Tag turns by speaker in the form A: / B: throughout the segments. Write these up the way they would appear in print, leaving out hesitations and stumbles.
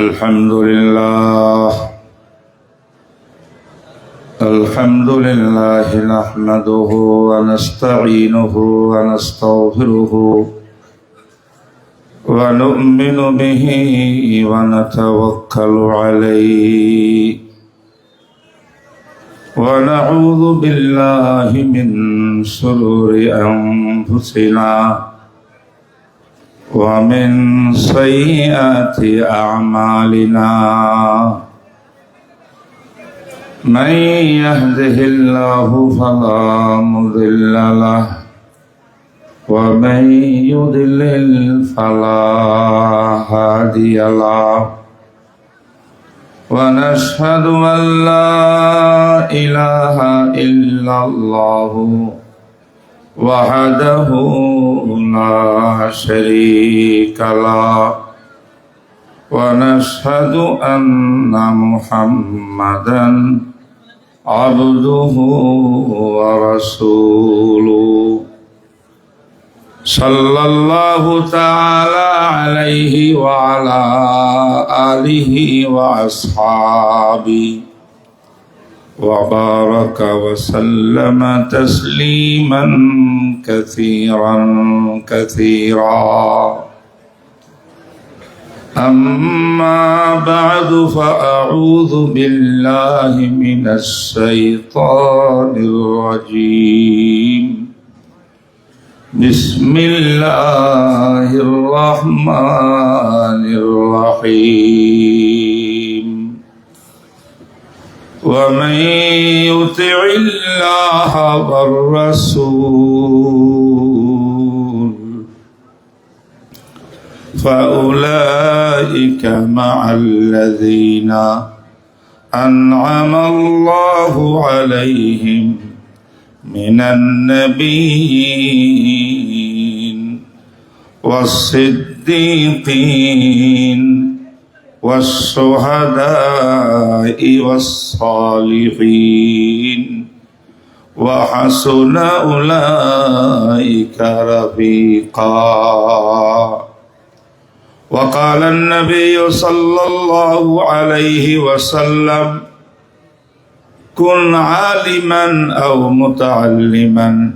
A: الحمد لله نحمده ونستعينه ونستغفره ونؤمن به ونتوكل عليه ونعوذ بالله من شرور أنفسنا ومن سيئات أعمالنا من يهده الله فلا مضل له ومن يضلل فلا هادي له ونشهد أن لا إله إلا الله وحده لا شريك له ونشهد أن محمدا عبده ورسوله صلى الله تعالى عليه وعلى آله وأصحابه وبارك وسلم تسليما كثيرا كثيرا أما بعد فأعوذ بالله من الشيطان الرجيم بسم الله الرحمن الرحيم ومن يطع الله والرسول فأولئك مع الذين أنعم الله عليهم من النبيين والصديقين والشهداء والصالحين وحسن أولئك رفيقا وقال النبي صلى الله عليه وسلم كن عالما أو متعلما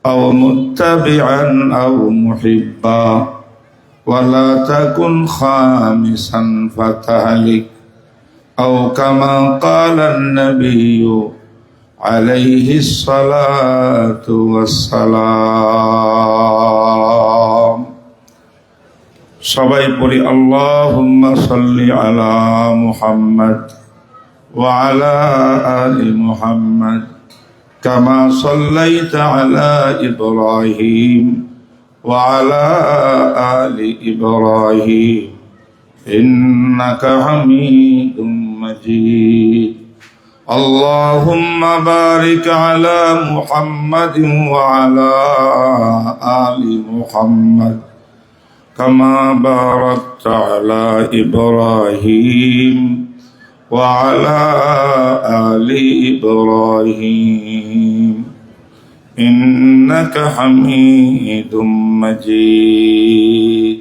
A: أو متبعا أو محبا ولا تكن خامسا فتهلك أو كما قال النبي عليه الصلاة والسلام সবাই পড়ি আল্লাহুম্মা সাল্লি আলা মুহাম্মদ ওয়া আলা আলি মুহাম্মদ কামা সাল্লাইতা আলা ইব্রাহিম ওয়া আলা আলি ইব্রাহিম ইন্নাকা হামিদুম মাজিদ আল্লাহুম্মা বারিক আলা মুহাম্মাদিন ওয়া আলা আলি মুহাম্মদ كما باركت على إبراهيم وعلى آل إبراهيم إنك حميد مجيد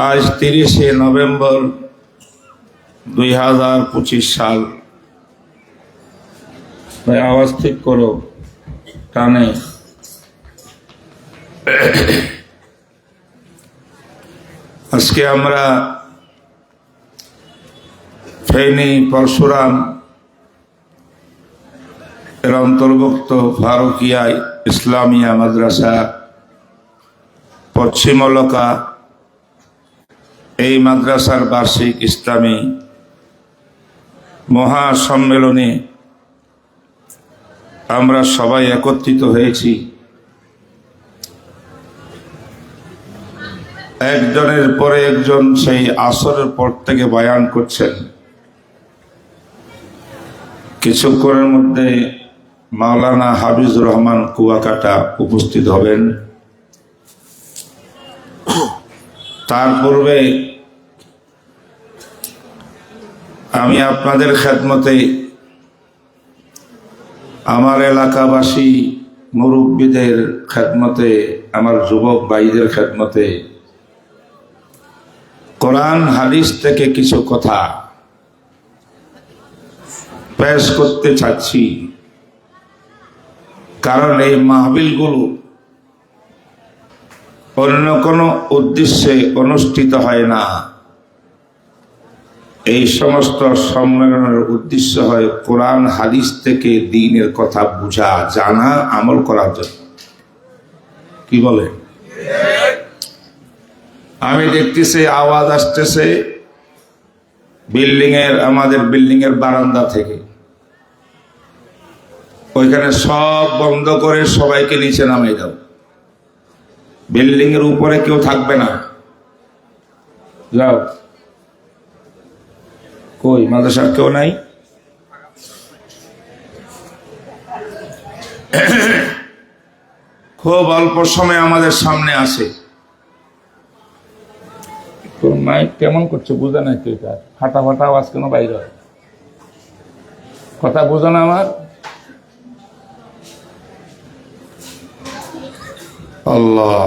A: আজ 30শে নভেম্বর 2025 সাল। ভাই আওয়াজ ঠিক করো, টানে। আজকে আমরা ফেনী পরশুরাম এর অন্তর্ভুক্ত ফারুকিয়া ইসলামিয়া মাদ্রাসা পশ্চিমলকা এই মাদ্রাসার বার্ষিক ইসলামী মহাসম্মেলনে আমরা সবাই একত্রিত হয়েছি। একজনের পরে একজন সেই আসরের পর থেকে বয়ান করছেন। কিছুক্ষণের মধ্যে মাওলানা হাফিজুর রহমান কুয়াকাটা উপস্থিত হবেন। তার পূর্বে আমি আপনাদের খেদমতে আমার এলাকাবাসী মুরব্বীদের খেদমতে, আমার যুবক ভাইদের খেদমতে কোরআন হাদিস থেকে কিছু কথা পেশ করতে চাচ্ছি। কারণ এই মাহফিলগুলো অন্য কোনো উদ্দেশ্যে অনুষ্ঠিত হয় না। এই সমস্ত সম্মেলনের উদ্দেশ্য হয় কোরআন হাদিস থেকে দ্বীনের কথা বুঝা, জানা, আমল করার জন্য। কি বলে? আমি দেখতেছি আওয়াজ আসতেছে আমাদের বিল্ডিং এর বারান্দা থেকে। ওইখানে সব বন্ধ করে সবাইকে নিচে নামিয়ে দাও। বিল্ডিং এর উপরে কেউ থাকবে না, যাও। কই মাদ্রাসার কেউ নাই? খুব অল্প সময় আমাদের সামনে আসে। তোর মাইক কেমন করছে বুঝে নাই তুই? তার ফাটা ফাটা আওয়াজ কেন বাইরে হয়? কথা বুঝো না আমার? আল্লাহ,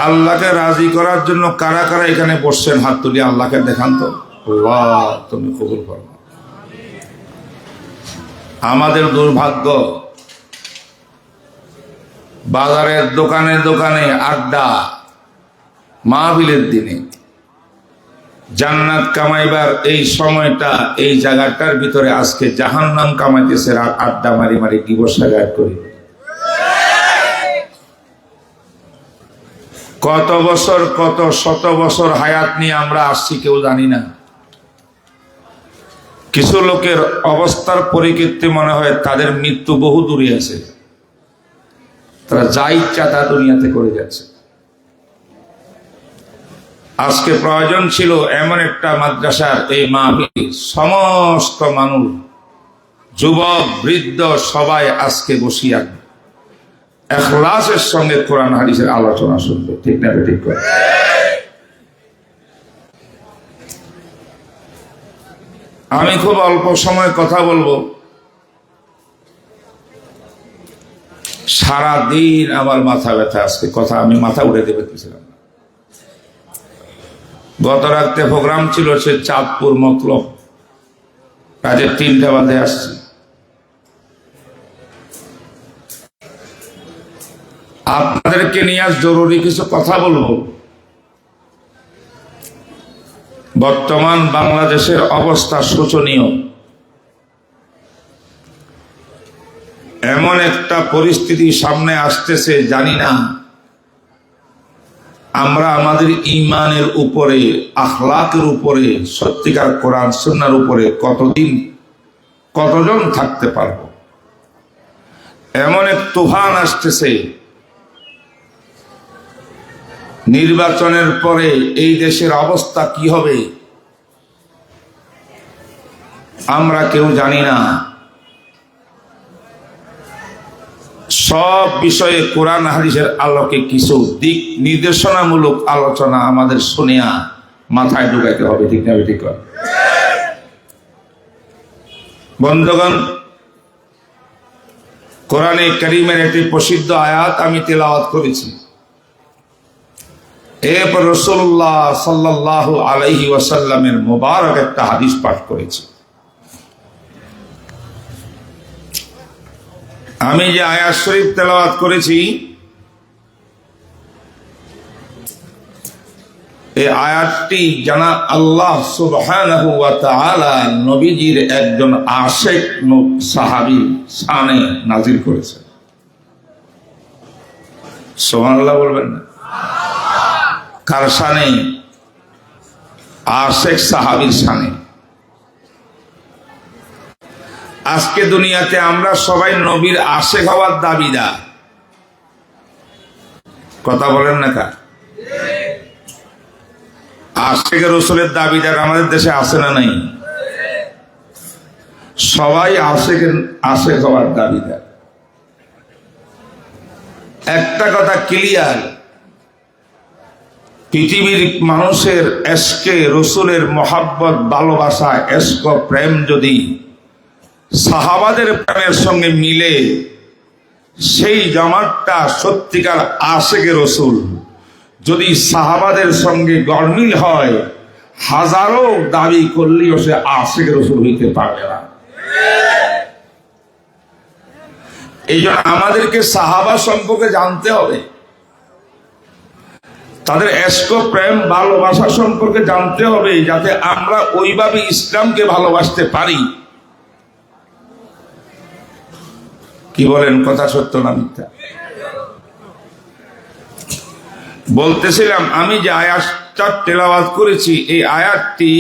A: আল্লাহকে রাজি করার জন্য কারা কারা এখানে বসছেন হাত তুলি আল্লাহকে দেখান তো। আল্লাহ তুমি কবুল করো। আমাদের দুর্ভাগ্য, বাজারের দোকানে দোকানে আড্ডা, মাহফিলের দিনে জান্নাত কামাইবার এই সময়টা, এই জায়গাটার ভিতরে আজকে জাহান্নাম কামাইতেছে। আড্ডা মারি মারি দিবস সাজায় করি। কত বছর, কত শত বছর হায়াত নিয়ে আমরা আসছি কেউ জানি না। কিছু লোকের অবস্থার পরিকীর্তি মনে হয় তাদের মৃত্যু বহু দূরে আছে। তারা যা ইচ্ছা তা দুনিয়াতে করে যাচ্ছে। আজকে প্রয়োজন ছিল এমন একটা মাদ্রাসার এই মাহফিল, সমস্ত মানুষ, যুবক বৃদ্ধ সবাই আজকে বসিয়া ইখলাসের সঙ্গে কোরআন হাদিসের আলোচনা শুনবে। ঠিক না? ঠিক করে আমি খুব অল্প সময় কথা বলবো। সারাদিন আমার মাথা ব্যথা। আজকে কথা আমি মাথা উঠে দেবে পেরেছিলাম। গত রাতে প্রোগ্রাম ছিল সে চাঁদপুর মতলব, কাজে 3টা বাজে আসছে। আপনাদেরকে নিয়ে আজ জরুরি কিছু কথা বলবো। বর্তমান বাংলাদেশের অবস্থা শোচনীয়। এমন একটা পরিস্থিতি সামনে আসতেছে, জানি না আমরা আমাদের ঈমানের উপরে, আখলাকের উপরে, সত্যিকার কোরআন সুন্নাহর উপরে কতদিন, কতজন থাকতে পারবো। এমন এক তুফান আসতেছে। নির্বাচনের পরে এই দেশের অবস্থা কি হবে আমরা কেউ জানি না। সব বিষয়ে কোরআন হাদিসের আলোকে কিছু দিক নির্দেশনামূলক আলোচনা আমাদের শুনিয়া মাথায় ঢুকাইতে হবে। ঠিক না? ঠিক। বন্ধুগণ, কোরআনে কারীমের একটি প্রসিদ্ধ আয়াত আমি তেলাওয়াত করেছি। এরপর রাসূলুল্লাহ সাল্লাল্লাহু আলাইহি ওয়াসাল্লামের মুবারক একটা হাদিস পাঠ করেছি। আমি যে আয়াত শরীফ তেলাওয়াত করেছি, এই আয়াতটি জানা আল্লাহ সুবহানাহু ওয়া তাআলা নবীজির একজন আশিক সাহাবী শানে নাযিল করেছেন। সুবহানাল্লাহ বলবেন না? কার শানে? আশিক সাহাবীর শানে। আজকে দুনিয়াতে আমরা সবাই নবীর আশিক হওয়ার দাবিদার। কথা বলেন না? কার আশিক রাসূলের দাবিদার আমাদের দেশে আছে না নাই? সবাই আশিক হওয়ার দাবিদার। একটা কথা ক্লিয়ার, পৃথিবীর মানুষের এশকে রাসূলের মহব্বত, ভালোবাসা, এশক, প্রেম যদি সাহাবাদের প্রেমের সঙ্গে মিলে সেই জামাতটা সত্যিকার আশেকে রসুল। যদি সাহাবাদের সঙ্গে গরমিল হয়, হাজারো দাবি করলেও সে আশেকে রসুল হইতে পারবে না। এই জন্য আমাদেরকে সাহাবা সম্পর্কে জানতে হবে, তাদের এশক প্রেম ভালোবাসা সম্পর্কে জানতে হবে, যাতে আমরা ওইভাবে ইসলামকে ভালোবাসতে পারি। কি বলেন, কথা সত্য না মিথ্যা? বলতেছিলাম, আমি যে আয়াতটা তেলাওয়াত করেছি, এই আয়াতটি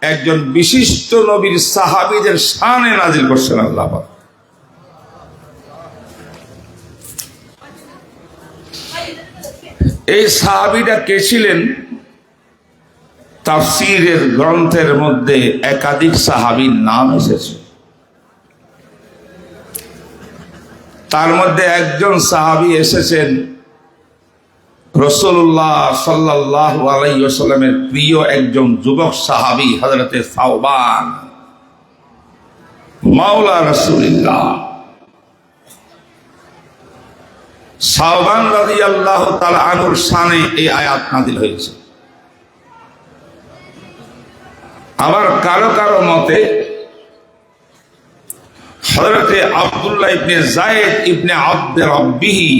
A: একজন বিশিষ্ট নবীর সাহাবীদের শানে নাজিল করছেন আল্লাহ পাক। এই সাহাবীরা কে ছিলেন? তাফসীরের গ্রন্থের মধ্যে একাধিক সাহাবীর নাম এসেছে। তার মধ্যে একজন সাহাবী এসেছেন রাসূলুল্লাহ সাল্লাল্লাহু আলাইহি ওয়াসাল্লামের প্রিয় একজন যুবক সাহাবী হযরতে সাওবান মাওলা রাসূলুল্লাহ। সাওবান রাদিয়াল্লাহু তাআলা আনহুর শানে এই আয়াত নাযিল হয়েছে। আবার কারো কারো মতে হযরতে আব্দুল্লাহ ইবনে যায়েদ ইবনে আব্দ রাব্বিহি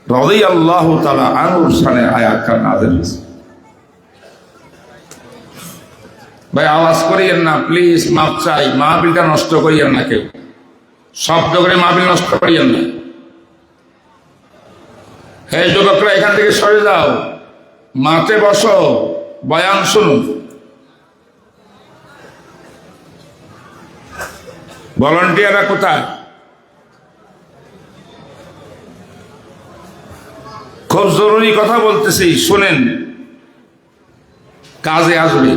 A: রাদিয়াল্লাহু তাআলা আনহুর শানে আয়াতটা নাযিল হয়েছে। ভাই আওয়াজ করিয়েন না প্লিজ, মাফ চাই, মাহফিলটা নষ্ট করিয়েন না, কেউ শব্দ করে মাহফিল নষ্ট করিয়েন না। হে যুবকরা, এখান থেকে সরে যাও, মাঠে বসো, বয়ান শুনুন। ভলান্টিয়াররা কোথায়? খুব জরুরি কথা বলতেছি, শুনেন, কাজে আসবে।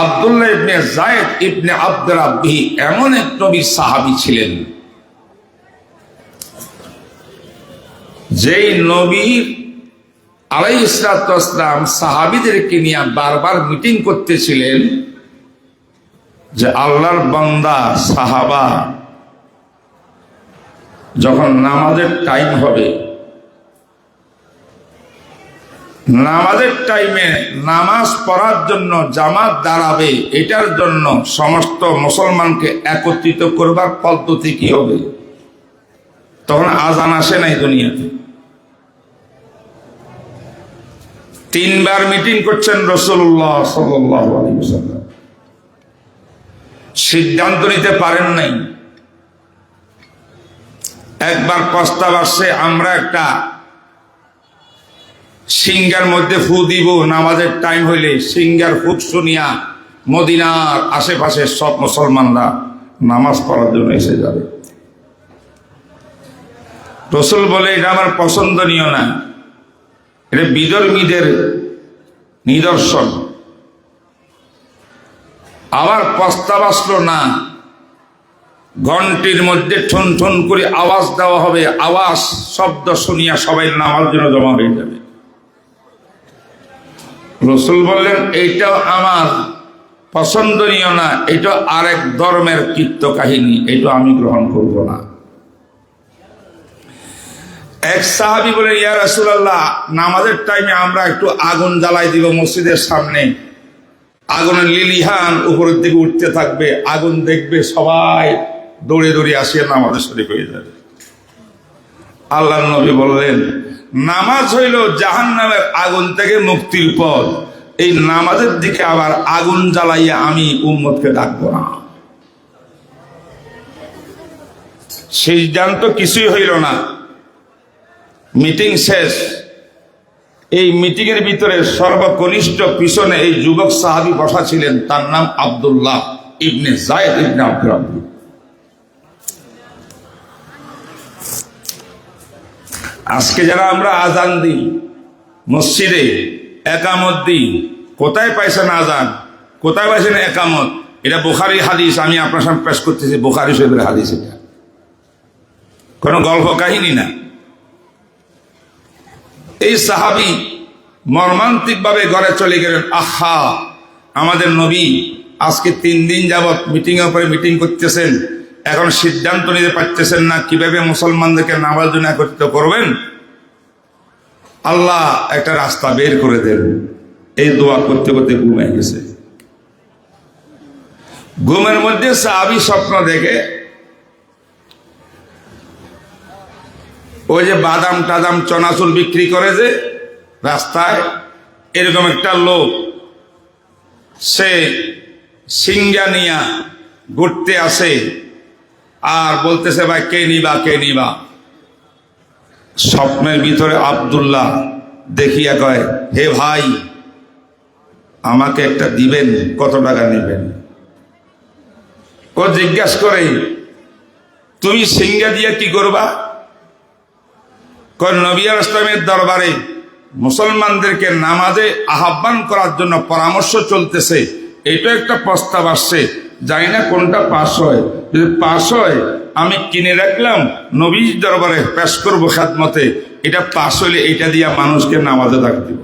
A: আব্দুল্লাহ ইবনে যায়েদ ইবনে আব্দ রাব্বিহি এমন এক নবীর সাহাবী ছিলেন, যেই নবীর আলাইহিস সালাতু ওয়াস সালাম সাহাবীদেরকে নিয়ে বারবার মিটিং করতেছিলেন যে আল্লাহর বান্দা সাহাবা যখন নামাজের টাইম হবে, নামাজের টাইমে নামাজ পড়ার জন্য জামাত দাঁড়াবে, এটার জন্য সমস্ত মুসলমানকে একত্রিত করবার পদ্ধতি কি হবে? তখন আজান আসে নাই দুনিয়াতে। 3 বার মিটিং করছেন রাসূলুল্লাহ সাল্লাল্লাহু আলাইহি ওয়াসাল্লাম, সিদ্ধান্ত নিতে পারেন নাই। একবার প্রস্তাব আসছে, আমরা একটা সিঙ্গার মধ্যে ফু দিব, নামাজের টাইম হইলে সিঙ্গার ফুক শুনিয়া মদিনার আশেপাশে সব মুসলমানরা নামাজ পড়ার জন্য এসে যাবে। রাসূল বলে, এটা আমার পছন্দনীয় না, এটা বিধর্মীদের নিদর্শন। আবার প্রস্তাব আসলো, না, ঘন্টির মধ্যে ঠন ঠন করে আওয়াজ দেওয়া হবে, আওয়াজ শব্দ শুনিয়া সবাই নামার জন্য জমা হয়ে যাবে। রাসূল বললেন, এইটাও আমার পছন্দনীয় না, এটা আরেক ধর্মের কীর্ত কাহিনী, এটা আমি গ্রহণ করব না। এক সাহাবী বলে, ইয়া রাসূলুল্লাহ, নামাজের টাইমে আমরা একটু আগুন জ্বালাই দিব মসজিদের সামনে, আগুনের লিলিহান উপরের দিকে উঠতে থাকবে, আগুন দেখবে, সবাই দৌড়ে দৌড়ে আসিয়া নামাজে শরীক হয়ে যাবে। আল্লাহর নবী বললেন, নামাজ হইল জাহান্নামের আগুন থেকে মুক্তির পথ, এই নামাজের দিকে আবার আগুন জ্বালাইয়া আমি উম্মতকে ডাকবো না। সিদ্ধান্ত কিছুই হইল না, মিটিং শেষ। এই মিটিং এর ভিতরে সর্বকনিষ্ঠ পিছনে এই যুবক সাহাবী বসা ছিলেন, তার নাম আব্দুল্লাহ ইবনে যায়েদ ইবনে আব্দ রাব্বি। আজকে যারা আমরা আজান দিই মসজিদে, একামত দিই, কোথায় পাইছেন আজান, কোথায় পাইছেন একামত? এটা বুখারী হাদিস, আমি আপনার সামনে পেশ করতেছি, বুখারী শরীফের হাদিস, এটা কোনো গল্প কাহিনী না। এই সাহাবী মর্মান্তিক ভাবে ঘরে চলে গেলেন। আহা, আমাদের নবী আজকে 3 দিন যাবৎ মিটিং এর পরে মিটিং করতেছেন, এখন সিদ্ধান্ত নিতে পারতেছেন না কিভাবে মুসলমানদেরকে নামাজের জন্য একত্রিত করবেন। আল্লাহ একটা রাস্তা বের করে দেন। এই দোয়া করতে করতে ঘুমিয়ে গেছে। ঘুমের মধ্যে সাহাবী স্বপ্ন দেখে ওই যে বাদাম টাদাম চনাচুর বিক্রি করে যে রাস্তায়, এরকম একটা লোক সে সিঙ্গা নিয়া ঘুরতে আসে আর বলতেছে ভাই কে নিবা কে নিবা। স্বপ্নের ভিতরে আব্দুল্লাহ দেখিয়া কয়, হে ভাই আমাকে একটা দিবেন, কত টাকা নেবেন? ও জিজ্ঞাসা করে, তুমি সিঙ্গা দিয়া কি করবা? নবী আলাইহিস সালামের দরবারে মুসলমানদেরকে নামাজে আহ্বান করার জন্য পরামর্শ চলতেছে, এটা একটা প্রস্তাব আসছে, জানি না কোনটা পাস হয়। যদি পাস হয় আমি কিনে রাখলাম, নবীর দরবারে পেশ করবো খেদমতে। এটা পাস হইলে এটা দিয়া মানুষকে নামাজে ডাক দিব।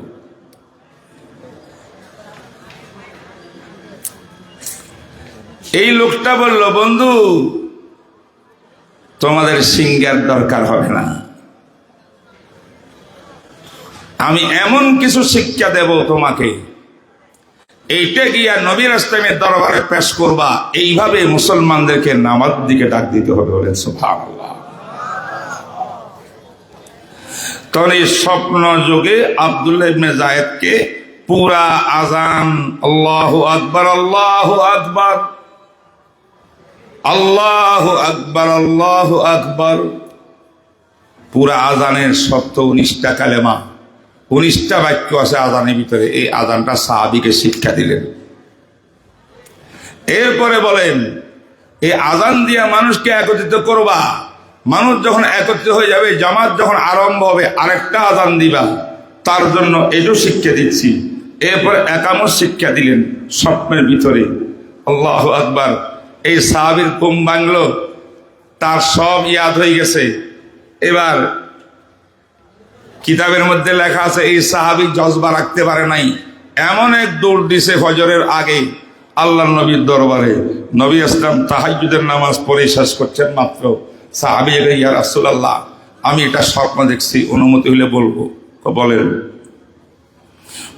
A: এই লোকটা বলল, বন্ধু তোমাদের সিঙ্গার দরকার হবে না, আমি এমন কিছু শিক্ষা দেব তোমাকে, এইটা গিয়া নবীর ইসলামের দরবারে পেশ করবা, এইভাবে মুসলমানদেরকে নামাজ দিকে ডাক দিতে হবে। বলেন সুবহানাল্লাহ। তখন এই স্বপ্ন যুগে আব্দুল্লাহ ইবনে যায়েদকে পুরা আজান আল্লাহু আকবার আল্লাহু আকবার আল্লাহু আকবার আল্লাহু আকবার, পুরা আজানের 19টা কালেমা, 19টা বাক্য আছে আজানের ভিতরে। এই আজানটা সাহাবীকে শিক্ষা দিলেন। এরপরে বলেন, এই আজান দিয়া মানুষকে একত্রিত করবা, মানুষ যখন একত্রিত হয়ে যাবে, জামাত যখন আরম্ভ হবে, আরেকটা আজান দিবা, তার জন্য এটাও শিক্ষা দিচ্ছি। এরপরে একামত শিক্ষা দিলেন স্বপ্নের ভিতরে। আল্লাহু আকবার। এই সাহাবীর ঘুম ভাঙলো, তার সব ইয়াদ হয়ে গেছে। এবার কিতাবের মধ্যে লেখা আছে এই সাহাবী জজবা রাখতে পারে নাই, এমন এক দৌড় দিছে ফজরের আগে আল্লাহর নবীর দরবারে। নবী ইসলাম তাহাজ্জুদের নামাজ পড়ে শেষ করছেন মাত্র, সাহাবী বলে, ইয়া রাসূলুল্লাহ আমি এটা স্বপ্ন দেখছি, অনুমতি হলে বলবো। বলেন।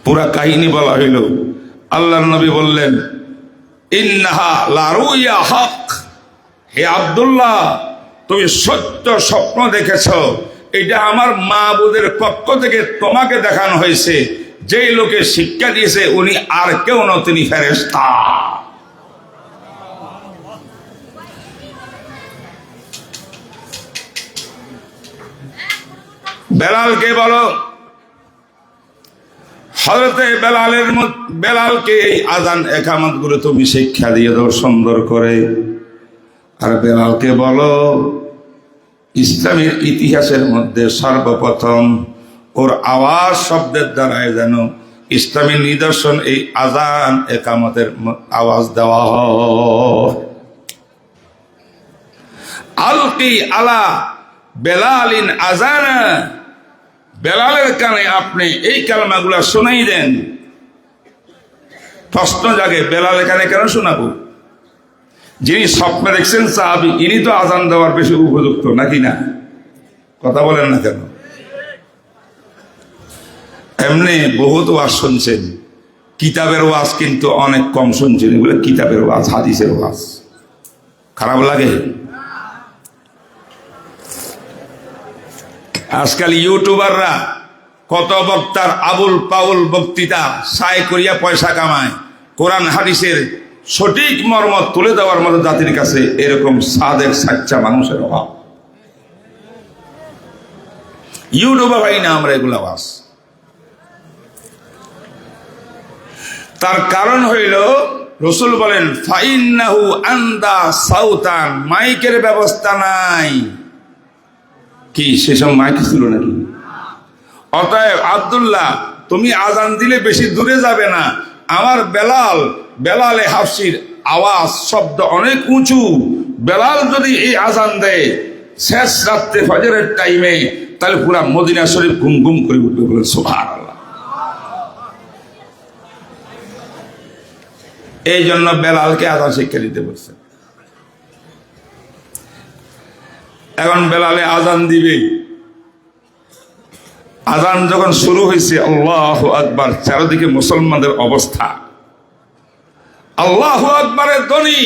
A: পুরা কাহিনী বলা হইল। আল্লাহর নবী বললেন, ইন্নাহা লা রুয়া হক, হে আব্দুল্লাহ তুমি সত্য স্বপ্ন দেখেছ, এটা আমার মাবুদের পক্ষ থেকে তোমাকে দেখানো হয়েছে। যেই লোকে শিক্ষা দিয়েছে উনি আর কেউ না, তিনি ফেরেশতা। বেলালকে বলো, হযরতে বেলালকে এই আজান একামত গুলো তুমি শিক্ষা দিয়ে দাও সুন্দর করে। আর বেলালকে বলো, ইসলামের ইতিহাসের মধ্যে সর্বপ্রথম ওর আওয়াজ শব্দের দ্বারাই যেন ইসলামের নিদর্শন এই আজান একামতের আওয়াজ দেওয়া হয়। আলকি আলা বেলালিন আজানা, বেলালের কানে আপনি এই কালমাগুলা শোনাই দেন। প্রশ্ন জাগে, বেলালের কানে কেন শোনাবো? যিনি স্বপ্নে দেখছেন সাহাবী, ইনি তো আজান দেওয়ার বেশি উপযুক্ত নাকি না? কথা বলেন না কেন? এমনি বহুত ওয়াজ শুনছেন, কিতাবের ওয়াজ কিন্তু অনেক কম শুনছেন। এগুলো কিতাবের ওয়াজ, হাদিসের ওয়াজ। খারাপ লাগে? আজকাল ইউটিউবাররা কত বক্তার আবুল পাউল বক্তৃতা সাই করিয়া পয়সা কামায়। কোরআন হাদিসের সঠিক মর্ম তুলে দেওয়ার মতো জাতির কাছে এরকম সাদের সাচ্চা মানুষের অভাব। ইউটিউবে পাই না আমরা এগুলা ওয়াজ। তার কারণ হইল রাসূল বলেন, ফাইন্নাহু আন্দা সাউতান, মাইকের ব্যবস্থা নাই। কি সেসব মাইক ছিল নাকি? অতএব আব্দুল্লাহ তুমি আজান দিলে বেশি দূরে যাবে না। আমার বেলালে হাফসির আওয়াজ শব্দ অনেক উঁচু। বেলাল যদি এই আজান দেয় শেষ রাত্রে ফজরের টাইমে, তাহলে পুরা মদিনা শরীফ ঘুম ঘুম করে উঠবে। বলেন সুবহানাল্লাহ। এই জন্য বেলালকে আজান শিক্ষা দিতে বলছে। এখন বেলালে আজান দিবে, আজান যখন শুরু হয়েছে আল্লাহু আকবার, চারিদিকে মুসলমানদের অবস্থা, আল্লাহু আকবারের ধ্বনি।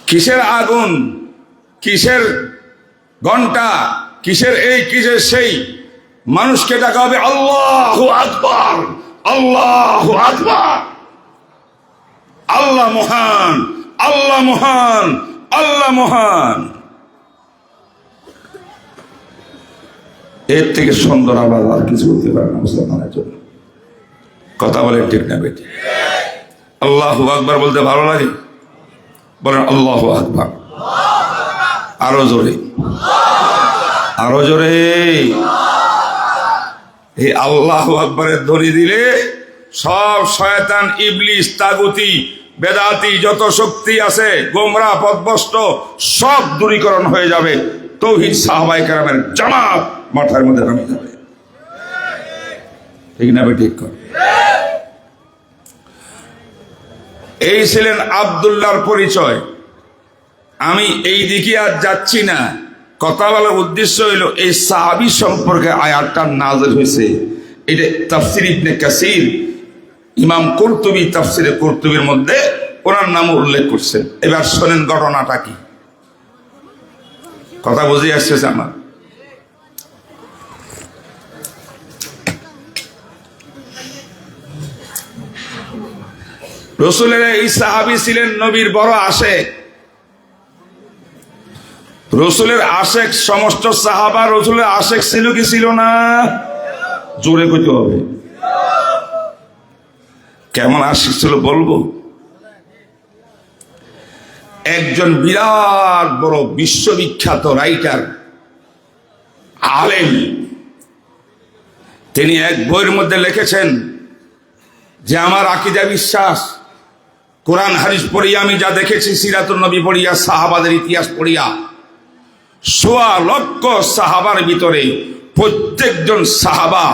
A: কিসের আগুন, কিসের ঘন্টা, কিসের এই, কিসের সেই, মানুষকে ডাকা হবে আল্লাহু আকবার, আল্লাহু আকবার। আল্লাহ মহান, আল্লাহ মহান, আল্লাহ মহান। এর থেকে সুন্দর আওয়াজ আর কিছু হতে পারে না মুসলমানের জন্য। কথা বলে ঠিক না বেটি? আল্লাহু আকবার বলতে ভালো লাগে? বলেন আল্লাহু আকবার। আরো জোরে, আরো জোরে। এই আল্লাহু আকবারের ধ্বনি দিলে সব শয়তান, ইবলিস, তাগুতি, বেদাতি যত শক্তি আছে, গোমরা পথভ্রষ্ট, সব দূরীকরণ হয়ে যাবে। তৌহিদ সাহাবায়ে কেরামের জামাত মাথার মধ্যে নামে যাবে। ঠিক না বেটি? ঠিক কর। এই ছিলেন আব্দুল্লাহর পরিচয়। আমি এই দিকে আর যাচ্ছি না, কথা বলার উদ্দেশ্য হইল এই সাহাবী সম্পর্কে আয়াতটা নাযিল হয়েছে। এটা তাফসীর ইবনে কাসির, ইমাম কুরতুবী তাফসীরে কুরতুবীর মধ্যে ওনার নাম উল্লেখ করছেন। এবার শোনেন ঘটনাটা কি। কথা বুঝে আসছে আমার? রসুলের এই সাহাবী ছিলেন নবীর বড় আশেক। রসুলের আশেক সমস্ত সাহাবা রসুলের আশেক ছিল কি ছিল না? জোরে কইতে হবে। কেমন আশেক ছিল বলবো? একজন বিরাট বড় বিশ্ববিখ্যাত রাইটার, আলেম, তিনি এক বইয়ের মধ্যে লিখেছেন যে আমার আকীদা বিশ্বাস, কোরআন হাদিস পড়িয়া আমি যা দেখেছি, সিরাতুন নবী পড়িয়া, সাহাবাদের ইতিহাস পড়িয়া, ১৬ লক্ষ সাহাবার ভিতরে প্রত্যেকজন সাহাবা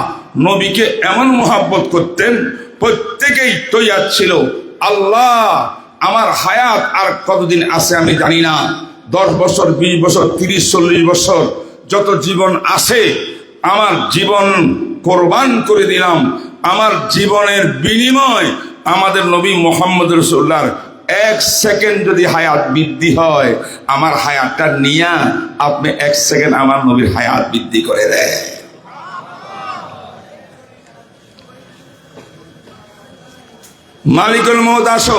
A: নবীকে এমন মোহাব্বত করতেন, প্রত্যেকেই তৈয়ার ছিল আল্লাহ আমার হায়াত আর কতদিন আছে আমি জানি না, 10 বছর, 20 বছর, 30, 40 বছর, যত জীবন আছে আমার জীবন কোরবান করে দিলাম। আমার জীবনের বিনিময় আমাদের নবী মুহাম্মদ রাসূলুল্লাহর 1 সেকেন্ড যদি হায়াত বৃদ্ধি হয়, আমার হায়াতটা নিয়া আপনি 1 সেকেন্ড আমার নবীর হায়াত বৃদ্ধি করে দেয়। মালিকুল মউত আসো,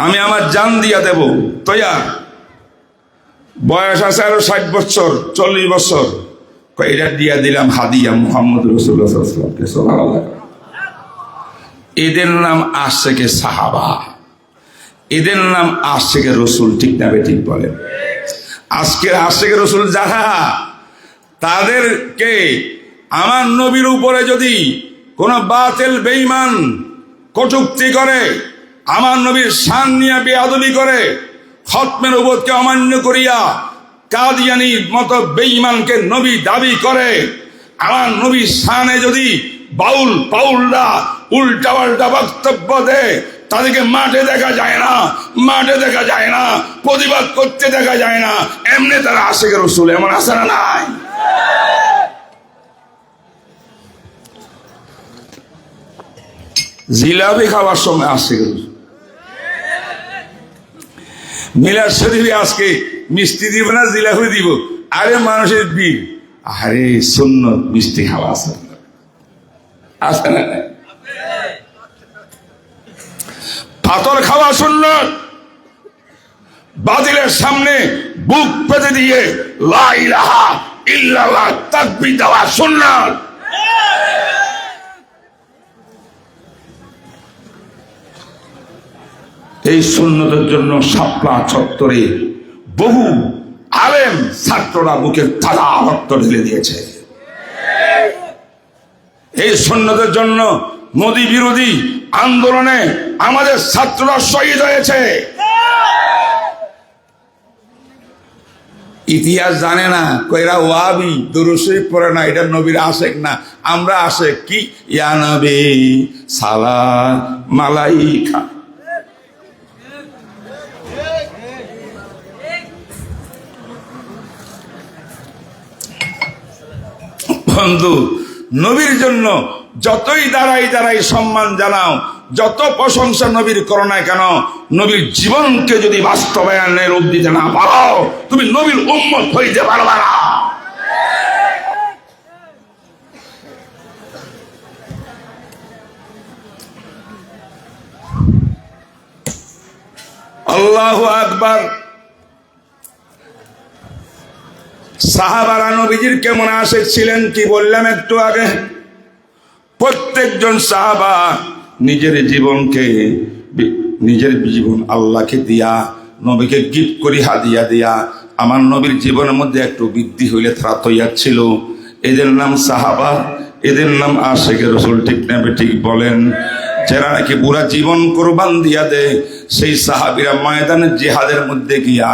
A: আমি আমার জান দিয়া দেব, তৈয়ার। বয়স আছে আরো 60 বছর, 40 বছর, এটা দিয়া দিলাম হাদিয়া মুহাম্মদ রাসূলুল্লাহ সাল্লাল্লাহু আলাইহি ওয়াসাল্লাম। এদের নাম আশিকে সাহাবা, এদের নাম আশিকে রসুল। ঠিক না বেঠিক বলেন? আজকের আশিকে রসুল যারা, তাদেরকে আমার নবীর উপরে যদি কোন বাতিল বেঈমান কটূক্তি করে, আমার নবীর শান নিয়ে বেয়াদবি করে, খতমে নবুয়তকে অমান্য করিয়া কাদিয়ানির মতো বেঈমানকে নবী দাবি করে, আমার নবীর শানে যদি বাউল পাউলরা উল্টা পাল্টা বক্তব্য দেয়, তাদেরকে মাঠে দেখা যায় না, মাঠে দেখা যায় না, প্রতিবাদ করতে দেখা যায় না। এমনি তারা আশিকে রাসূল, এমন আছে না নাই? জিলাপি খাওয়ার সময় আশিকে রাসূল। মিলাদ শরীফে আজকে মিষ্টি দিব না জিলাপি দিব, আরে মানুষের ভিড়, আরে সুন্নত মিষ্টি খাওয়া আছে আছে না? পাথর খাওয়া সুন্নত, বাতিলের সামনে বুক পেতে দিয়ে লা ইলাহা ইল্লাল্লাহ তাকবীর দেওয়া সুন্নত। এই সুন্নতের জন্য শাপলা চত্বরে বহু আলেম ছাত্ররা বুকের তাজা রক্ত ঢেলে দিয়েছে। এই সুন্নতের জন্য মোদী বিরোধী আন্দোলনে আমাদের ছাত্ররা শহীদ হয়েছে। ইতিহাস জানে না, কইরা ওয়াহাবি, দুরূদ শরীফ পড়ে না, এটা নবীর আশেক না, আমরা আসে কি ইয়া নবী সালাম আলাইকা। বন্ধু, নবীর জন্য যতই দাঁড়াই দাঁড়াই সম্মান জানাও, যত প্রশংসা নবীর করো না কেন, নবীর জীবনকে যদি বাস্তবায়নের রূপ দিতে না পারো, তুমি নবীর উম্মত হইতে পারবা না। আল্লাহু আকবার। সাহাবারা নবীজির কেমন আশিক ছিলেন কি বললাম একটু আগে। প্রত্যেকজন সাহাবা নিজের জীবন আল্লাহকে দিয়া, নবীকে গিফট করি হাদিয়া দিয়া, আমার নবীর জীবনের মধ্যে একটু বৃদ্ধি হইলে তারা তৈয়ার ছিল। এদের নাম সাহাবা, এদের নাম আশিকে রাসূল। ঠিক না ঠিক বলেন? যারা নাকি পুরা জীবন কোরবান দিয়া দেয়, সেই সাহাবীরা ময়দানে জিহাদের মধ্যে গিয়া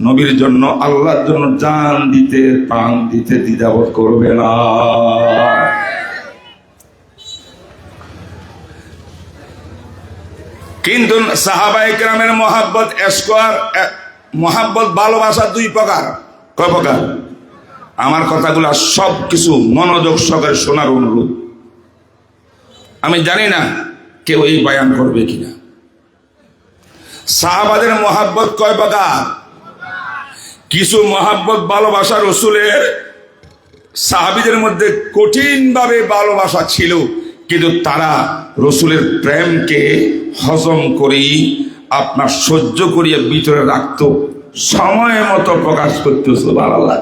A: নবীর জন্য, আল্লাহর জন্য জান দিতে, প্রাণ দিতে দ্বিধাবোধ করবে না। কিন্তু সাহাবায়ে কেরামের মহাব্বত মহাব্বত ভালোবাসা দুই প্রকার। কয় প্রকার? আমার কথাগুলো সব কিছু মনোযোগ সহকারে শোনার অনুরোধ। আমি জানি না কেউ এই বয়ান করবে কিনা। সাহাবাদের মহাব্বত কয় প্রকার? কিছু মহাব্বত ভালোবাসা রসুলের সাহাবীদের মধ্যে কঠিন ভাবে ভালোবাসা ছিল, কিন্তু তারা রসুলের প্রেমকে হজম করি আপনার সহ্য করিয়া ভিতরে রাখত, সময় মতো প্রকাশ করতে। সুবহানাল্লাহ।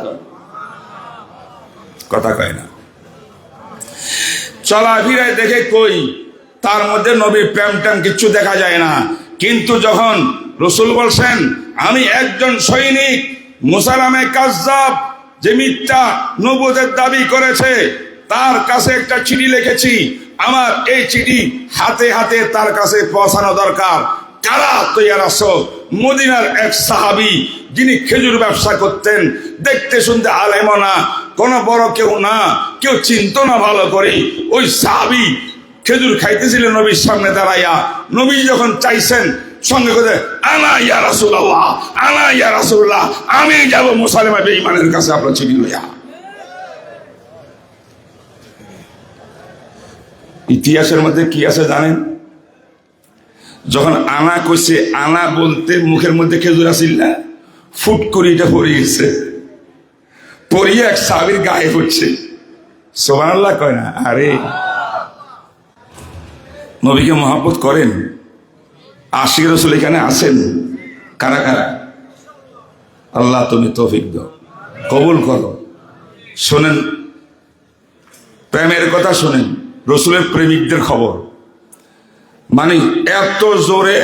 A: কথা কয় না। চলাফেরায় দেখে কই তার মধ্যে নবীর প্রেম টেম কিছু দেখা যায় না। কিন্তু যখন রসুল বলছেন আমি একজন সৈনিক, মুসালামে কাজ্জাব যে মিথ্যা নবুয়তের দাবি করেছে, তার কাছে একটা চিঠি লিখেছি, আমার এই চিঠি হাতে হাতে তার কাছে পৌঁছানো দরকার। কারা তৈয়ার আছো? মদিনার এক সাহাবী, যিনি খেজুর ব্যবসা করতেন, দেখতে শুনতে আলেমও না, কোন বড় কেউ না, কেউ চিন্ত না ভালো করে। ওই সাহাবী খেজুর খাইতেছিলেন নবীর সামনে দাঁড়াইয়া। নবী যখন চাইছেন, সঙ্গে করে আনা ইয়া রাসূলুল্লাহ, আনা ইয়া রাসূলুল্লাহ, আমি যাব মুসালিমা বেঈমানের কাছে আপনার চিঠি লইয়া। ইতিহাসের মধ্যে কি আছে জানেন? যখন আনা কইছে, আনা বলতে মুখের মধ্যে খেজুর আসিল না, ফুট করে এটা পড়ে গেছে, পড়িয়ে এক সাহাবীর গায়ে পড়ছে। সুবহানাল্লাহ কয় না? আরে নবীকে মহব্বত করেন? আশিক রাসূল এখানে আছেন কারা কারা? আল্লাহ তুমি তৌফিক দাও, কবুল করো। শোনেন প্রেমের কথা, শোনেন রসুলের প্রেমিকদের খবর। মানে এত জোরে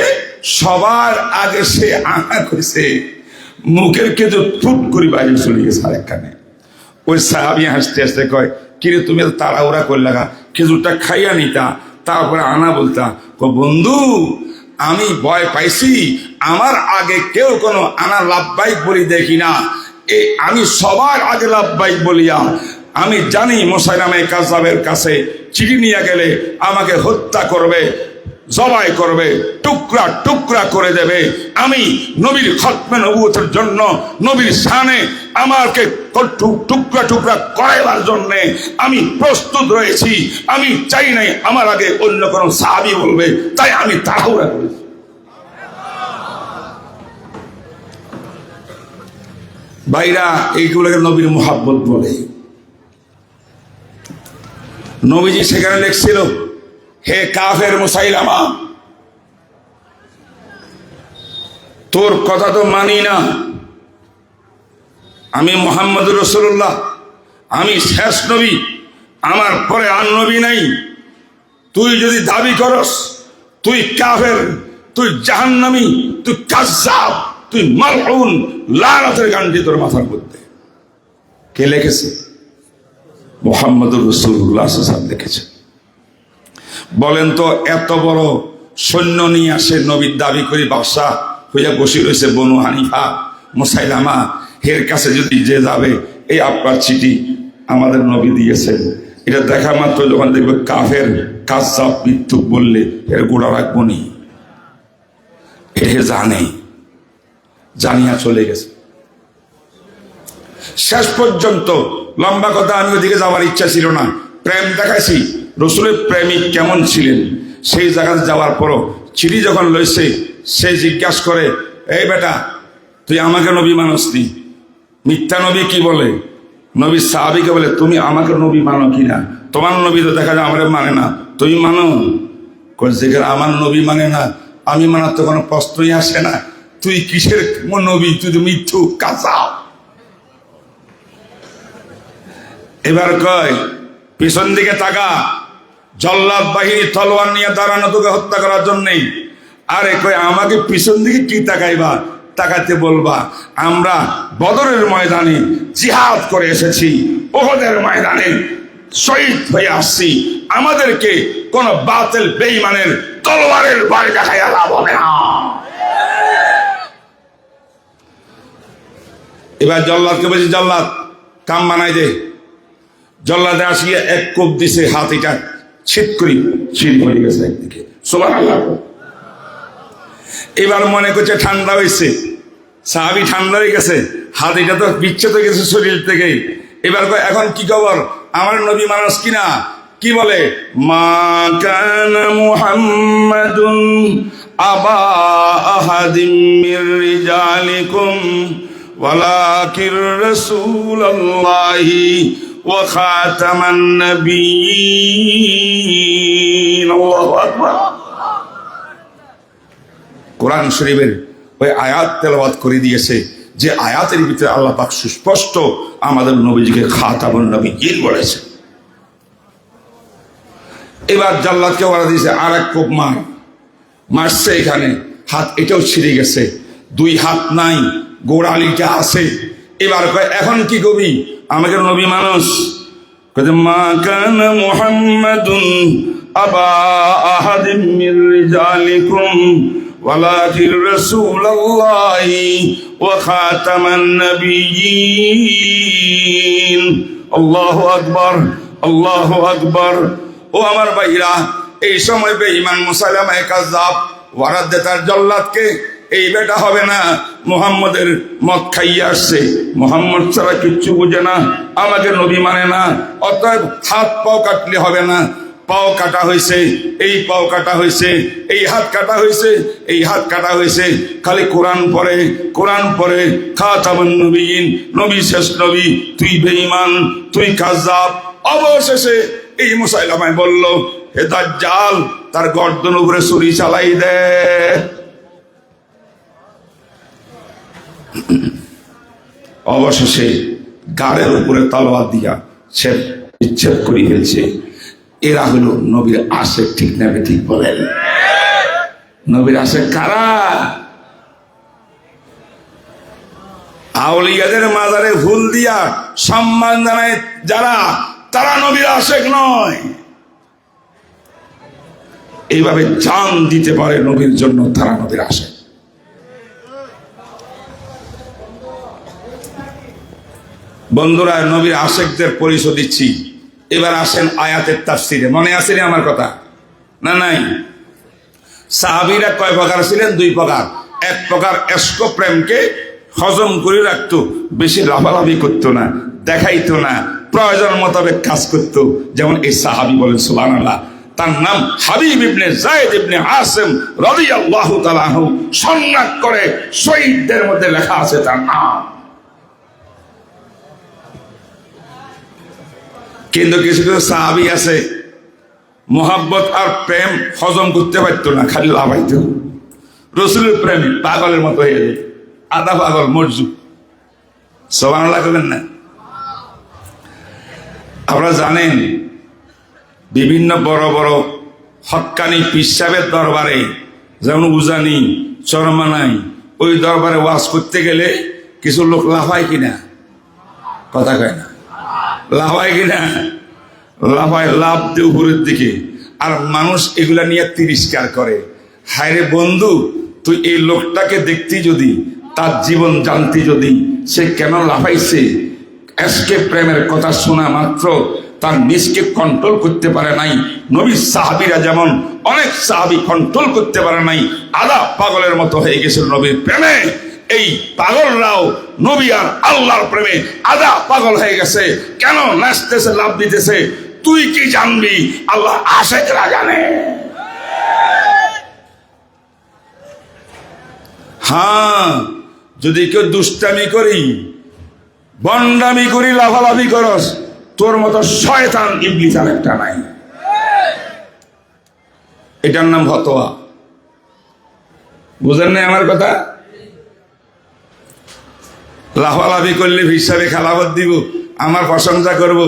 A: সবার আগে সে আনা করেছে, মুখের খেজুর ফুট করে বাইরে চলে গেছে আরেক কানে। ওই সাহাবী হাসতে হাসতে কয়, কিরে তুমি তাড়াহুড়া করলে, খেজুরটা খাইয়া নিতা, তারপরে আনা বলতা। বন্ধু আমি ভয় পাইছি, আমার আগে কেউ কোনো আনা লাভবাহিক বলি দেখি না, আমি সবার আগে লাভবাহিক বলিয়া আমি জানি মুসাইলামে কাজ্জাবের কাছে চিঠি নিয়ে গেলে আমাকে হত্যা করবে, জবাই করবে, টুকরা টুকরা করে দেবে। আমি নবীর খতমে নবুয়তের জন্য, নবীর শানে আমাকে টুকরা টুকরা করাইবার জন্যে আমি প্রস্তুত রয়েছি। আমি চাই নাই আমার আগে অন্য কোনো সাহাবী বলবে, তাই আমি তাড়াহুড়া করেছি। ভাইরা, এইগুলোকে নবীর মুহাব্বত বলে। নবীজি সেখানে লিখছিল, হে কাফের মুসাইলামা, তোর কথা তো মানি না, আমি মুহাম্মদুর রাসূলুল্লাহ, আমি শেষ নবী, আমার পরে আর নবী নাই। তুই যদি দাবি করস তুই কাফের, তুই জাহান্নামী, তুই কাজ্জাব, তুই মালউন, লানাতের গান্ডি তোর মাথার মধ্যে। কে লিখেছে? মুহাম্মদুর রাসূলুল্লাহ সাল্লাল্লাহু আলাইহি ওয়াসাল্লাম লিখেছে। বলেন তো, এত বড় সৈন্য নিয়ে আসে নবীর দাবি করে বাদশা হইয়া বসে রয়েছে বনু হানিফা, মুসাইলামা, এর কাছে যদি যে যাবে, এই আপনার চিঠি আমাদের নবী দিয়েছেন, এটা দেখা মাত্র যখন দেখবে কাফের কাজ্জাব মিথ্যুক বললে এর গোড়া রাখবো নি, এটা জানিয়া চলে গেছে। শেষ পর্যন্ত লম্বা কথা, আমি ওদিকে যাওয়ার ইচ্ছা ছিল না, প্রেম দেখাইছি রসুলের প্রেমিক কেমন ছিলেন। সেই জায়গাতে যাওয়ার পরও চিঠি যখন লইছে, সে জিজ্ঞাসা করে, এই বেটা তুই আমাকে নবী মানসনি? মিথ্যা নবী কি বলে? নবী সাহাবীকে বলে, তুমি আমাকে নবী মানো কিনা? তোমার নবী তো দেখা যায় আমার মানে না, তুমি মানো? যেখানে আমার নবী মানে না, আমি মানার তো কোনো প্রশ্নই আসে না, তুই কিসের নবী? তুই তো মিথ্যু কাঁচা। এবার কয়, পিছন দিকে তাকা, জল্লাদ বাহিনী তলোয়ার নিয়ে দাঁড়ানো তোকে হত্যা করার জন্যই। আরে কয়, আমাকে পিছন দিকে কি তাকাইবা? তাকাতে বলবা আমরা বদরের ময়দানে জিহাদ করে এসেছি, ওহদের ময়দানে শহীদ হয়ে আসছি, আমাদেরকে কোন বাতিল বেঈমানের তলোয়ারের ভয় দেখাইয়া লাভ হবে না। এবার জল্লাদকে বলছি, জল্লাদ কাম বানাই দে। জল্লাদে আসিয়া এক কোপ দিছে, হাতিটা ছিট করি ছিঁড়ি হয়ে গেছে একদিকে। সুবহানাল্লাহ। এবার মনে করছে ঠান্ডা হয়েছে, সাহাবী ঠান্ডা হয়ে গেছে, হাতিটা তো বিচ্ছেদ হয়ে গেছে শরীর থেকে। এবার এখন কি খবর, আমার নবী মানুষ কিনা? কি বলে, মা কানা মুহাম্মাদুন আবা আহাদিম মির রিজালিকুম ওয়ালাকির রাসূলুল্লাহি ওয়া খাতামান নবিয়্যিন। আল্লাহু আকবার। কোরআন শরীফের ওই আয়াত তেলাওয়াত করে দিয়েছে, যে আয়াতের ভিতরে আল্লাহ পাক সুস্পষ্ট আমাদের নবীজিকে খাতামুন নবিয়্যিন বলেছে। এবার জাল্লাদকে ওরা দিয়েছে আর এক কোপ মারছে, এখানে হাত এটাও ছিঁড়ে গেছে, দুই হাত নাই, গোড়ালিটা আছে। এবার এখন কি কবি? আমাকে নবী মানুষ। মা কানা মুহাম্মাদুন আবা আহাদিম মির রিজালিকুম ওয়ালাকির রাসূলুল্লাহি ওয়া খাতামান নবিয়্যিন। আল্লাহু আকবার, আল্লাহু আকবার। ও আমার ভাইরা, এই সময় বেঈমান মুসাইলামা কাযযাব ওয়ারাদ দে তার জল্লাদকে, এই বেটা হবে না, মুহাম্মদের মদ খাইয়ে আসছে, মুহাম্মদ ছাড়া কিচ্ছু বুঝে না, আমাকে নবী মানে না, অতএব হাত পাও কাটলে হবে না। পাও কাটা হয়েছে, এই পাও কাটা হয়েছে, এই হাত কাটা হয়েছে, এই হাত কাটা হয়েছে, খালি কোরআন পড়ে, কোরআন পড়ে। খাতামুন নবিয়্যিন, নবী শেষ নবী, তুই বেঈমান, তুই কাযযাব। অবশেষে এই মুসাইলামায় বলল, হে দাজ্জাল, তার গর্দন উপরে ছুরি চালাই দে। অবশেষে গাড়ের উপরে তলোয়ার দিয়া সে বিচ্ছেদ করে ফেলছে। এরা হলো নবীর আশেক, ঠিক না ঠিক বলেন? নবীর আশেক কারা? আউলিয়াদের মাজারে ফুল দিয়া সম্মান জানায় যারা, তারা নবীর আশেক নয়। এইভাবে জান দিতে পারে নবীর জন্য, তারা নবীর আশেক। বন্ধুরা, নবীর আশেকদের পরিচয় দিচ্ছি। এবার আসেন আয়াতের তাফসিরে। মনে আছে আমার কথা না? নাই। সাহাবীরা কয় প্রকার ছিলেন? দুই প্রকার। এক প্রকার এশক প্রেমকে হজম করে রাখতো, বেশি লাফালাফি করতো না, দেখাইতো না, প্রয়োজন মোতাবেক কাজ করতো। যেমন এই সাহাবী, বলেন সুবহানাল্লাহ। তার নাম হাবিব ইবনে যায়েদ ইবনে আসিম রাদিয়াল্লাহু তাআলা আনহু। সন্ন্যাস করে শহীদদের মধ্যে লেখা আছে তার নাম। কিন্তু কিছু কিছু সাহাবী আছে, মোহাব্বত আর প্রেম হজম করতে পারতো না, খালি লাফাইতো। রসুলের প্রেম পাগলের মতো হয়ে যায়, আধা পাগল মরজু। সুবহানাল্লাহ করবেন না? আপনারা জানেন, বিভিন্ন বড় বড় হক্কানি পিসাবের দরবারে, যেমন উজানি, চরমানাই, ওই দরবারে ওয়াজ করতে গেলে কিছু লোক লাফায় কিনা? কথা কয় না? লাফায় কিনা? লাফায়, লাফ দিয়ে উপরের দিকে। আর মানুষ এগুলা নিয়ে তিরস্কার করে। হায় রে বন্ধু, তুই এই লোকটাকে দেখতি যদি, তার জীবন জানতি যদি, সে কেন লাফাইছে। এসকে প্রেমের কথা শোনা মাত্র তার নিজকে কন্ট্রোল করতে পারে নাই। নবীর সাহাবীরা যেমন অনেক সাহাবী কন্ট্রোল করতে পারে নাই, আদা পাগলের মতো হয়ে গেছিল নবীর প্রেমে। এই পাগলরাও নবী আর আল্লাহর প্রেমে আদা পাগল হয়ে গেছে। কেন নাচতেছে, লাভ দিতেছে? তুই কি জানবি, আল্লাহ আশেকরা জানে। হ্যাঁ, যদি কেউ দুষ্টামি করি, বন্ডামি করি, লাফালাফি করস, তোর মতো শয়তান ইবলিস আর একটা নাই। এটার নাম ফতোয়া। বুঝেন না আমার কথা? লাফালাফি করলে হিসাবে খেলাফত দিব, আমার প্রশংসা করব।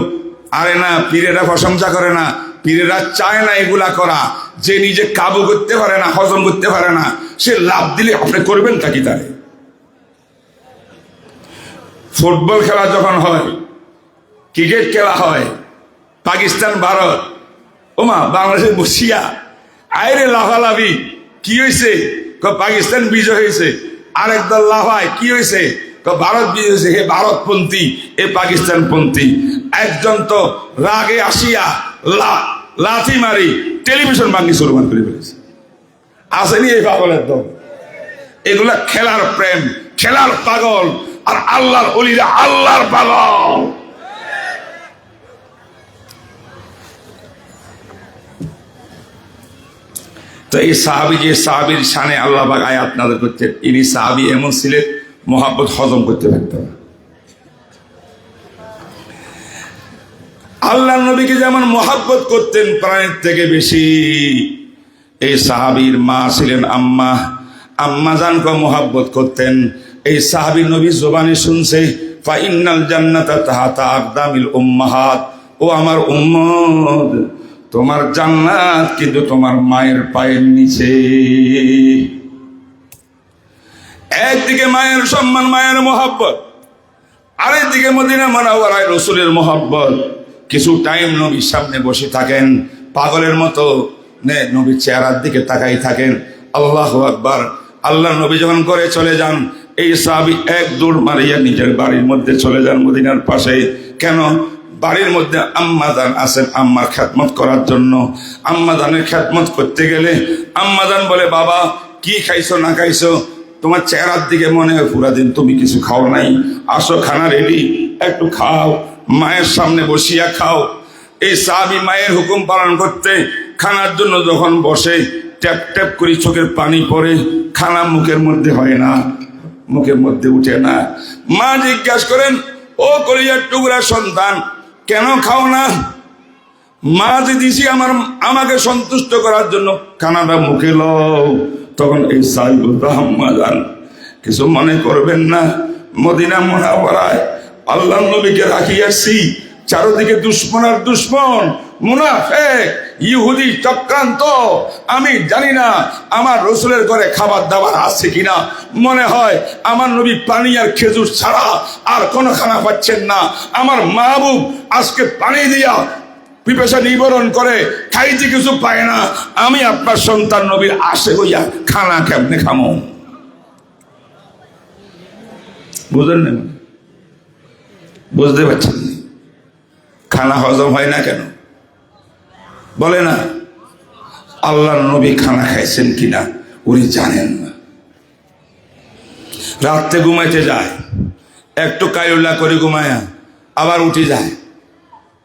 A: আরে না, পীরেরা প্রশংসা করে না, পীরেরা চায় না এগুলা করা। যে নিজে কাবু করতে পারে না, হজম করতে পারে না, সে লাভ দিলে আপনি করবেন তাকে। তারে ফুটবল খেলা যখন হয়, ক্রিকেট খেলা হয়, পাকিস্তান ভারত, ওমা বাংলাদেশে বসিয়া আইরে লাফালাফি, কি হয়েছে? পাকিস্তান বিজয় হয়েছে। আরেক দল লাফায়, কি হয়েছে? ভারত বিজয় হয়েছে। হে ভারতপন্থী, এ পাকিস্তানপন্থী। একজন তো রাগে আসিয়া লাথি মারি টেলিভিশন ভাঙ্গি সুরমান করে ফেলেছে। আসেনি এই পাগলের দল? এগুলা খেলার প্রেম, খেলার পাগল। আর আল্লাহর ওলিরা আল্লাহর পাগল। তো এই সাহাবী, যে সাহাবীর শানে আল্লাহ পাক আয়াত নাযিল করতেন, ইনি সাহাবী এমন ছিলেন মহব্বত হজম করতে পারতেন না। আল্লাহর নবীকে যেমন মহব্বত করতেন প্রাণের থেকে বেশি, এই সাহাবীর মা ছিলেন আম্মা, আম্মা জানকে মহব্বত করতেন। এই সাহাবী নবীর জবানে শুনছে, ফা ইন্নাল জান্নাতা তাহাতা আকদামিল উম্মাহাত। ও আমার উম্মত, তোমার জান্নাত কিন্তু তোমার মায়ের পায়ের নিচে। একদিকে মায়ের সম্মান, মায়ের মহব্বত, আরেকদিকে মদিনা মুনাওয়ারায় রাসূলের মহব্বত। কিছু টাইম নবীর সামনে বসে থাকেন, পাগলের মতো নবীর চেহারার দিকে তাকাই থাকেন। আল্লাহু আকবার। আল্লাহ নবী যখন করে চলে যান, এই সাহাবী এক দৌড় মারিয়া নিজের বাড়ির মধ্যে চলে যান, মদিনার পাশে। কেন? বাড়ির মধ্যে আম্মাজান আছেন আম্মার খেদমত করার জন্য। আম্মাজানের খেদমত করতে গেলে আম্মাজান বলে, বাবা কি খাইছো না খাইছো, তোমার চেহারার দিকে মনে হয় পুরা দিন তুমি কিছু খাও নাই, আসো খানা রেডি, একটু খাও, মায়ের সামনে বসিয়া খাও। এই সাহাবী মায়ের হুকুম পালন করতে খানার জন্য যখন বসে, ট্যাপ ট্যাপ করে চোখের পানি পড়ে, খানা মুখের মধ্যে হয় না, মুখের মধ্যে উঠে না। মা জিজ্ঞাসা করেন, ও কলিজার টুকরা সন্তান, কেন খাও না? মা যে দিছি আমাকে সন্তুষ্ট করার জন্য, খানাটা মুখে লও। তখন এই সাহাবী বলতো, আম্মা জান কিছু মনে করবেন না, মদিনা মুনাওয়ারায় আল্লাহর নবীকে রাখি আসছি, চারদিকে দুশ্মন আর দুশ্মন, মুনাফিক, ইহুদি চক্রান্ত। আমি জানি না আমার রাসূলের ঘরে খাবার দাবার আছে কিনা। মনে হয় আমার নবী পানি আর খেজুর ছাড়া আর কোনো খানা পাচ্ছেন না। আমার মাহবুব আজকে পানি দিয়া পিপাসা নিবারণ করে, খাইতে কিছু পায় না। আমি আপনার সন্তান নবীর আশে হইয়া খানা কেমনে খামো? বুঝলেন না? বুঝতে পারছেন? খানা হজম হয় না কেন বলে না? আল্লাহর নবী খানা খাইছেন কিনা উনি জানেন না। রাত্রে ঘুমাইতে যায়, একটু কায়ুল্লা করে ঘুমায়া আবার উঠে যায়,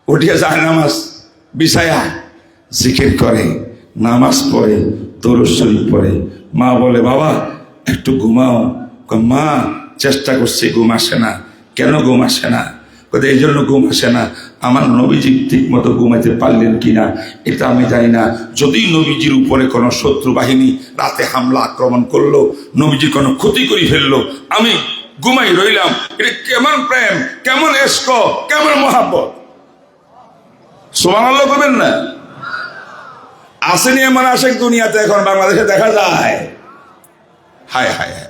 A: উঠিয়া যায় নামাজ বিছায়া জিকির করে, নামাজ পড়ে, দরুদ শরীফ পড়ে। মা বলে, বাবা একটু ঘুমাও। মা চেষ্টা করছে, ঘুম আসে না। কেন ঘুম আসে না? এই জন্য ঘুম আসে না, আমার নবীজি ঠিক মতো ঘুমাইতে পারলেন কিনা এটা আমি জানি না। যদি নবীজির উপরে কোনো শত্রু বাহিনী রাতে হামলা আক্রমণ করলো, নবীজির কোনো ক্ষতি করে ফেললো, আমি ঘুমাই রইলাম, এটা কেমন প্রেম, কেমন ইশক, কেমন মহব্বত? সুবহানাল্লাহ বলবেন না? আসেনি এমন আশেক দুনিয়াতে, এখন বাংলাদেশে দেখা যায়। হায় হায় হায়।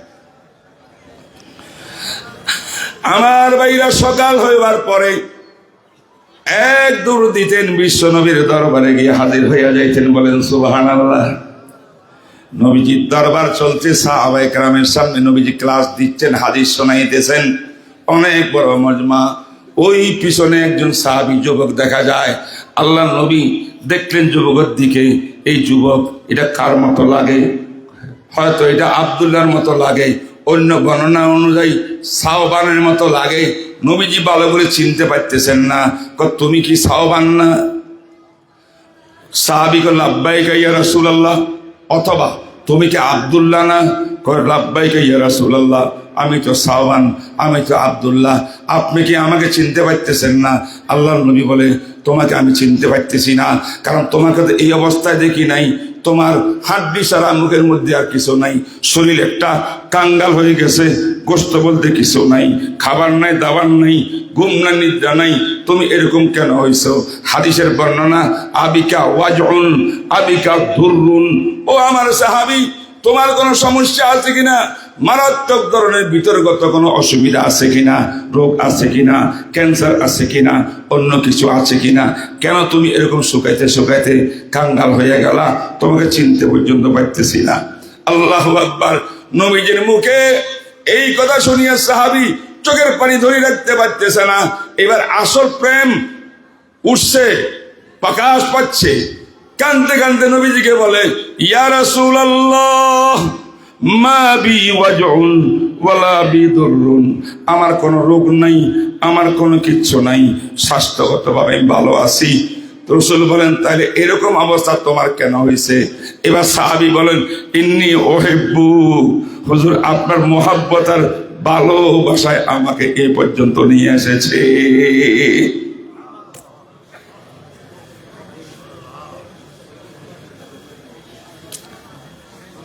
A: আমার ভাইরা সকাল হইবার পরে এক দৌড় দিতেন, বিশ্ব নবীর দরবারে গিয়ে হাজির হইয়া যাইতেন। বলেন সুবহানাল্লাহ। নবীজির দরবার চলছে, সাহাবায়ে কেরামের সামনে নবীজি ক্লাস দিচ্ছেন, হাদিস শোনাইতেছেন। অনেক বড় মজমা, ওই পিছনে একজন সাহাবী যুবক দেখা যায়। আল্লাহ নবী দেখলেন যুবকের দিকে, এই যুবক এটা কার মতো লাগে? হয়তো এটা আব্দুল্লাহর মতো লাগে, অন্য গণনা অনুযায়ী সাওবানের মতো লাগে। নবীজি ভালো করে চিনতে পারতেছেন না। তুমি কি সাওবান না? সাহাবী কল লাব্বাইকা ইয়া রাসূলুল্লাহ। অথবা তুমি কি আব্দুল্লাহ না? কয় লাব্বাইকা ইয়া রাসূলুল্লাহ, আমি তো সাওবান, আমি তো আব্দুল্লাহ, আপনি কি আমাকে চিনতে পারতেছেন না? আল্লাহর নবী বলে, তোমাকে আমি চিনতে পারতেছি না, কারণ তোমাকে তো এই অবস্থায় দেখি নাই। তোমার হাড্ডি সারা মুখের মধ্যে আর কিছু নাই, শরীর একটা কাঙ্গাল হয়ে গেছে, গোস্ত বলতে কিছু নাই, খাবার নাই, দাবার নাই, ঘুম না, নিদ্রা নাই। তুমি এরকম কেন হইছো? হাদিসের বর্ণনা, আবিকা ওয়াজউন আবিকা দুররুন। ও আমার সাহাবী, তোমার কোনো সমস্যা আছে কিনা? মারাত্মক ধরনের ভিতরগত কোনো অসুবিধা আছে কিনা? রোগ আছে কিনা? ক্যান্সার আছে কিনা? অন্য কিছু আছে কিনা? কেন তুমি এরকম শুকাইতে শুকাইতে কাঙ্গাল হয়ে গেলা? তোমাকে চিনতে পর্যন্ত পারতেছি না। আল্লাহু আকবার। নবীজির মুখে এই কথা শুনিয়া সাহাবী চোখের পানি ধরে রাখতে পারতেছে না। এবার আসল প্রেম উঠছে, প্রকাশ পাচ্ছে। কানতে কানতে নবীজিকে বলে, ইয়া রাসূলুল্লাহ মা বি ওয়াজউন ওয়ালা বি দুররুন। আমার কোনো রোগ নাই, আমার কোনো কিচ্ছু নাই, স্বাস্থ্যগতভাবে আমি ভালো আছি। রাসূল বলেন, তাহলে এরকম অবস্থা তোমার কেন হয়েছে? এবার সাহাবী বলেন, ইন্নী উহিব্বু, হুজুর আপনার মোহাব্বত আর ভালোবাসায় আমাকে এ পর্যন্ত নিয়ে এসেছে।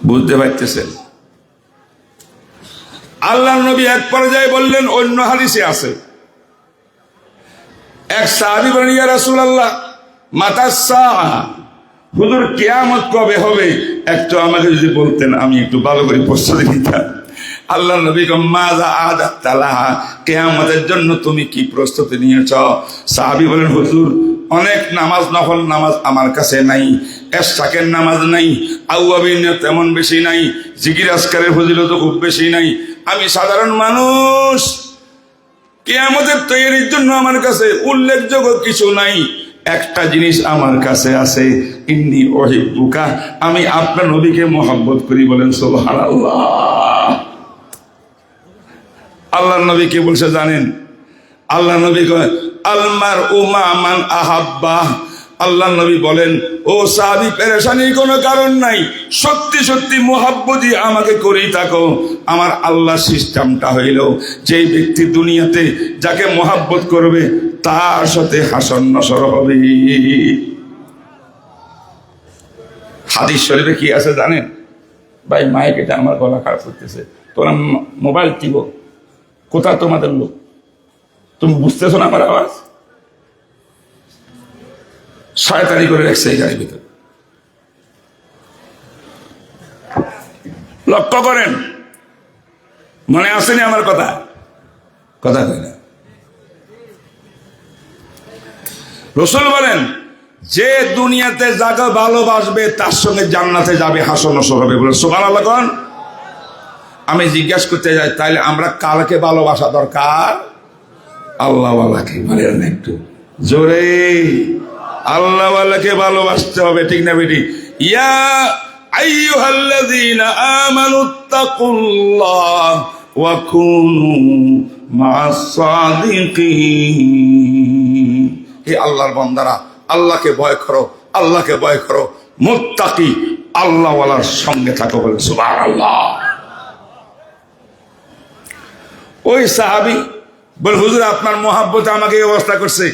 A: বুঝতে পারতেছেন? আল্লাহ নবী এক পর্যায়ে বললেন, অন্য হাদিসে আছে, এক সাহাবী বলেন, ইয়া রাসূলুল্লাহ মাতাস সাআ, হুজুর কিয়ামত কবে হবে? একটু আমাকে যদি বলতেন আমি একটু ভালো করে প্রস্তুতি নিতাম। আল্লাহ নবী কন, মাযা আদাত লাহা, কিয়ামতের জন্য তুমি কি প্রস্তুতি নিয়েছ? সাহাবী বলেন, হুজুর অনেক নামাজ, নফল নামাজ আমার কাছে নাই, এশরাকের নামাজ নাই, আউয়াবিন তেমন বেশি নাই, জিকির আজকারের ফজিলত খুব বেশি নাই, আমি সাধারণ মানুষ। কিয়ামতের তৈরির জন্য আমার কাছে উল্লেখযোগ্য কিছু নাই। একটা জিনিস আমার কাছে আছে, ইন্নী উহিব্বুকা, আমি আপনার নবীকে মহব্বত করি। বলেন সুবহানাল্লাহ। আল্লাহ নবী কি বলছে জানেন? আল্লাহ নবী কয়, আলমার উমা মান আহাব্বা। আল্লাহ নবী বলেন, ও সাহাবী পেরেশানির কোনো কারণ নাই, সত্যি সত্যি মোহাব্বতই আমাকে করেই থাকো। আমার আল্লাহ সিস্টেমটা হইল, যেই ব্যক্তি দুনিয়াতে যাকে মোহাব্বত করবে তার সাথে হাসর নসর হবে। হাদিস শরীফে কি আছে জানেন? ভাই মাইক, এটা আমার গলা খারাপ করতেছে, তোমরা মোবাইল টিপো। কোথা তোমাদের লোক? তুমি বুঝতেছো না আমার আওয়াজ? শয়তানি করে রাখছে এই গাড়ির ভিতরে। লক্ষ্য করেন, মনে আসেনি আমার কথা? কথা কই না। রাসূল বলেন, যে দুনিয়াতে যাকে ভালোবাসবে তার সঙ্গে জান্নাতে যাবে, হাসর নসর হবে। বলে সুবহানাল্লাহ কোন? আমি জিজ্ঞাসা করতে যাই, তাইলে আমরা কালকে ভালোবাসা দরকার? আল্লাহওয়ালাকে। বলেন একটু জোরে, আল্লাহওয়ালাকে ভালোবাসতে হবে, ঠিক না বেটি? ইয়া আইয়ুহাল্লাযীনা আমানুত্তাকুল্লাহ ওয়া কুনু মা'আস সাদিকিন। হে আল্লাহর বান্দারা, আল্লাহকে ভয় করো, আল্লাহকে ভয় করো, মুত্তাকি আল্লাহওয়ালার সঙ্গে থাকো। বলেন সুবহানাল্লাহ। ওই সাহাবী বল, হুজুর আপনার মোহাব্বত আমাকে এই অবস্থা করছে।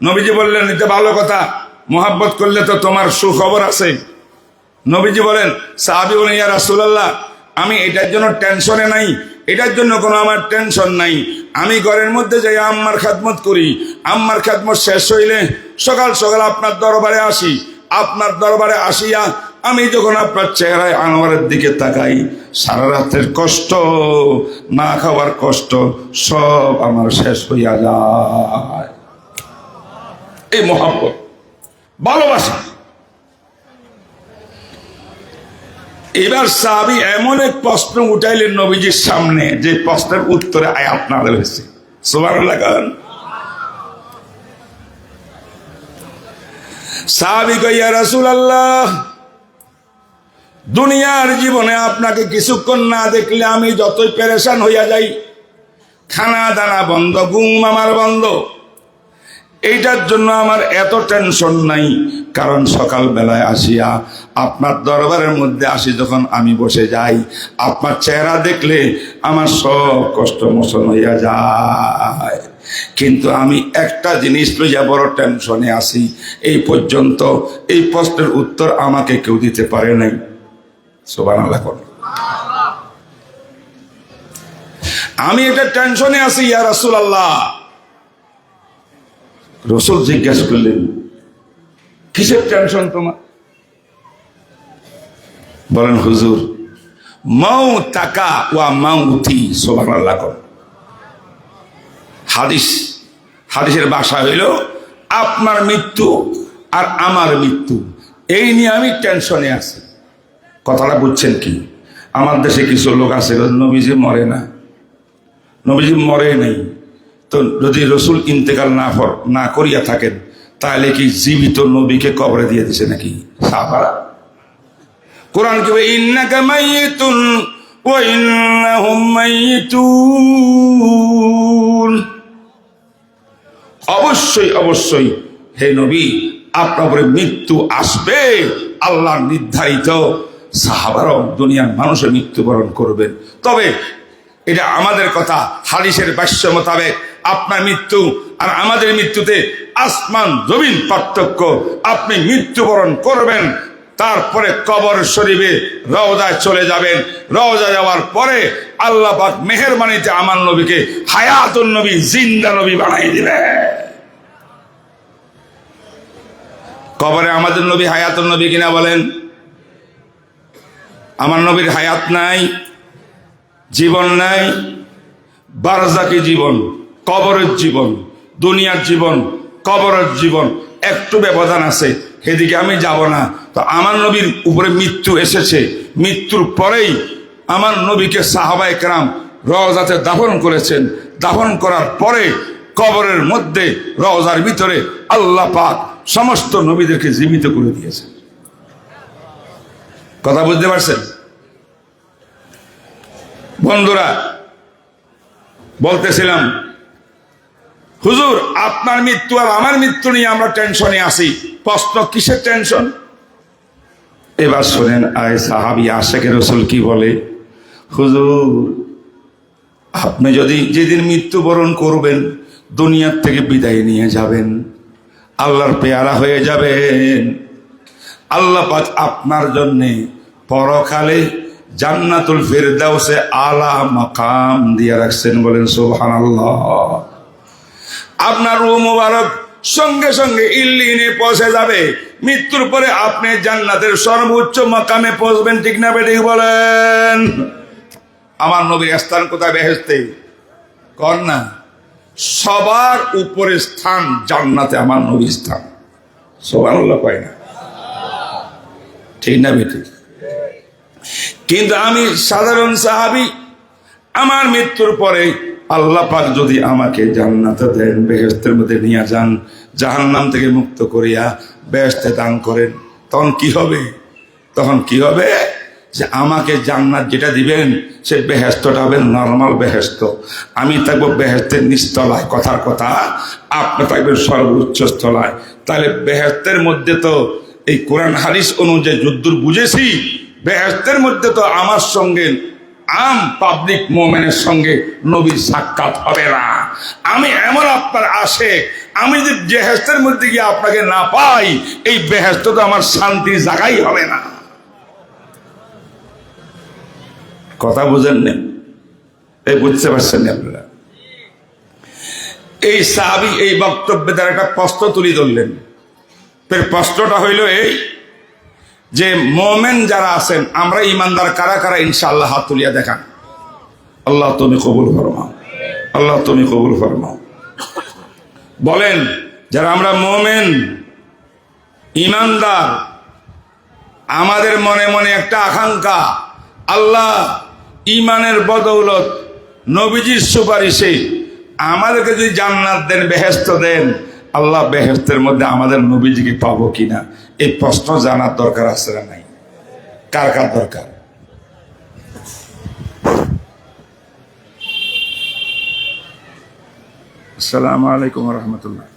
A: নবীজি বললেন, এটা ভালো কথা, মোহাব্বত করলে তো তোমার সুখবর আছে। নবীজি বলেন, সাহাবী বলেন, ইয়া রাসূলুল্লাহ আমি এটার জন্য টেনশনে নাই, এটার জন্য কোনো আমার টেনশন নাই। আমি ঘরের মধ্যে যাই আম্মার খেদমত করি, আম্মার খেদমত শেষ হইলে সকাল সকাল আপনার দরবারে আসি। আপনার দরবারে আসিয়া আমি যখন আপনার চেহারায় আনোয়ারের দিকে তাকাই, সারা রাতের কষ্ট, না খাওয়ার কষ্ট সব আমার শেষ হইয়া যায়। এই মহব্বত, ভালোবাসা। এবার সাহাবী এমন এক প্রশ্ন উঠাইলেন নবীজির সামনে, যে প্রশ্নের উত্তরে আয়াত নাযিল হয়েছে। সুবহানাল্লাহ। সাহাবী কয়, ইয়া রাসূলুল্লাহ, দুনিয়ার জীবনে আপনাকে কিছুক্ষণ না দেখলে আমি যতই পেরেশান হইয়া যাই, খানা দানা বন্ধ, ঘুম আমার বন্ধ, এইটার জন্য আমার এত টেনশন নাই। কারণ সকাল বেলায় আসিয়া আপনার দরবারের মধ্যে আসি, যখন আমি বসে যাই, আপনার চেহারা দেখলে আমার সব কষ্ট মোচন হইয়া যায়। কিন্তু আমি একটা জিনিস লইয়া বড় টেনশনে আছি, এই পর্যন্ত এই প্রশ্নের উত্তর আমাকে কেউ দিতে পারে নাই। সুবহানাল্লাহ। আমি একটা টেনশনে আছি ইয়া রাসূলুল্লাহ। রাসূল জিজ্ঞাসা করলেন, কিসের টেনশন তোমার? বলেন, হুজুর, মাউতাকা ওয়া মাউতি। সুবহানাল্লাহ। হাদিসের ভাষা হইল আপনার মৃত্যু আর আমার মৃত্যু, এই নিয়ে আমি টেনশনে আছি। কথাটা বুঝছেন কি? আমার দেশে কিছু লোক আছে, নবীজি মরে না, নবীজি মরে নেই, তো যদি রসুল ইন্তেকাল না করিয়া থাকেন, তাহলে কি জীবিত নবীকে কবরে দিয়ে দিছে নাকি? সাহাবারা কোরআন কি ইন্নাকা মাইয়িতুন ওয়া ইন্নাহুম মাইয়িতুন, অবশ্যই অবশ্যই হে নবী, আপনার উপরে মৃত্যু আসবে, আল্লাহর নির্ধারিত। সাহাবারাও দুনিয়ার মানুষের মৃত্যুবরণ করবেন, তবে এটা আমাদের কথা। হাদিসের ভাষ্য মোতাবেক আপনার মৃত্যু আর আমাদের মৃত্যুতে আসমান জমিন পার্থক্য। আপনি মৃত্যুবরণ করবেন, তারপরে কবর শরীফে রওজায় চলে যাবেন। রওজা যাওয়ার পরে আল্লাহ পাক মেহেরবানিতে আমার নবীকে হায়াতুন নবী, জিন্দা নবী বানাই দিবেন। কবরে আমাদের নবী হায়াতুন নবী কিনা বলেন? আমার নবীর হায়াত নাই, জীবন নাই। বারজাকি জীবন, কবরের জীবন, দুনিয়ার জীবন, কবরের জীবন, একটু ব্যবধান আছে, সেদিকে আমি যাব না। তো আমার নবীর উপরে মৃত্যু এসেছে, মৃত্যুর পরেই আমার নবীকে সাহাবায়ে কেরাম রওজাতে দাফন করেছেন। দাফন করার পরে কবরের মধ্যে, রওজার ভিতরে আল্লাহ পাক সমস্ত নবীদেরকে জীবিত করে দিয়েছেন। কথা বুঝতে পারছেন বন্ধুরা? বলতেছিলাম, হুজুর, আপনার মৃত্যু আর আমার মৃত্যু নিয়ে আমরা টেনশনে আছি। প্রশ্ন, কিসের টেনশন? এবার শোনেন, আয় সাহাবী আশিকে রাসূল কি বলে, হুজুর, আপনি যদি যেদিন মৃত্যুবরণ করবেন, দুনিয়ার থেকে বিদায় নিয়ে যাবেন, আল্লাহর পেয়ারা হয়ে যাবেন, আল্লাহ পাক আপনার জন্যে পরকালে জান্নাতুল ফিরদাউসে আলা মাকাম দিয়ে রাখছেন। বলেন সুবহানাল্লাহ। আপনার রূহ মুবারক সঙ্গে সঙ্গে ইল্লিনে পৌঁছে যাবে। মৃত্যুর পরে আপনি জান্নাতের সর্বোচ্চ মাকামে পৌঁছবেন। ঠিক না বেঠিক বলেন? আমার নবীর স্থান কোথায়? বেহেশতে। কর না, সবার উপরে স্থান জান্নাতে আমার নবীর স্থান। সুবহানাল্লাহ কয় না? ঠিক না বেঠিক? কিন্তু আমি সাধারণ সাহাবী, আমার মৃত্যুর পরে আল্লাহ পাক যদি আমাকে জান্নাতে দেন, বেহেশতের মধ্যে নিয়ে যান, জাহান্নাম থেকে মুক্ত করিয়া বেহেশতে দান করেন, তখন কি হবে? তখন কি হবে? যে আমাকে জান্নাত যেটা দিবেন, সে বেহেশতটা হবে নরমাল বেহেশত। আমি থাকবো বেহেশতের নিচতলায়। কথার কথা, আপনি থাকবেন সর্বোচ্চ স্থলায়। তাহলে বেহেশতের মধ্যে তো এই কোরআন হাদিস অনুযায়ী যদ্দূর বুঝেছি, বেহেশতের মধ্যে তো আমার সঙ্গে আম পাবলিক মোমেনের সঙ্গে নবীর সাক্ষাৎ হবে না। আমি এমন আপনার আশেক, আমি যদি বেহেশতের মধ্যে গিয়ে আপনাকে না পাই, এই বেহেশত তো আমার শান্তির জায়গাই হবে না। কথা বুঝেন না? এই বুঝতে পারছেন না আপনারা? এই সাহাবী এই বক্তব্যে দ্বারা একটা প্রশ্ন তুলে ধরলেন। প্রশ্নটা হইল এই যে, মোমেন যারা আছেন, আমরা ইমানদার কারা কারা? ইনশাআল্লাহ হাত তুলিয়া দেখান। আল্লাহ তুমি কবুল ফরমাও, আল্লাহ তুমি কবুল ফরমাও। বলেন, যারা আমরা মোমেন, ইমানদার, আমাদের মনে মনে একটা আকাঙ্ক্ষা, আল্লাহ ইমানের বদৌলত নবীজির সুপারিশে আমাদেরকে যদি জান্নাত দেন, বেহেশত দেন, আল্লাহ বেহেশতের মধ্যে আমাদের নবীজিকে পাবো কিনা, এই প্রশ্ন জানার দরকার আছে না নাই? কার কার দরকার? আসসালামু আলাইকুম রহমতুল্লাহ।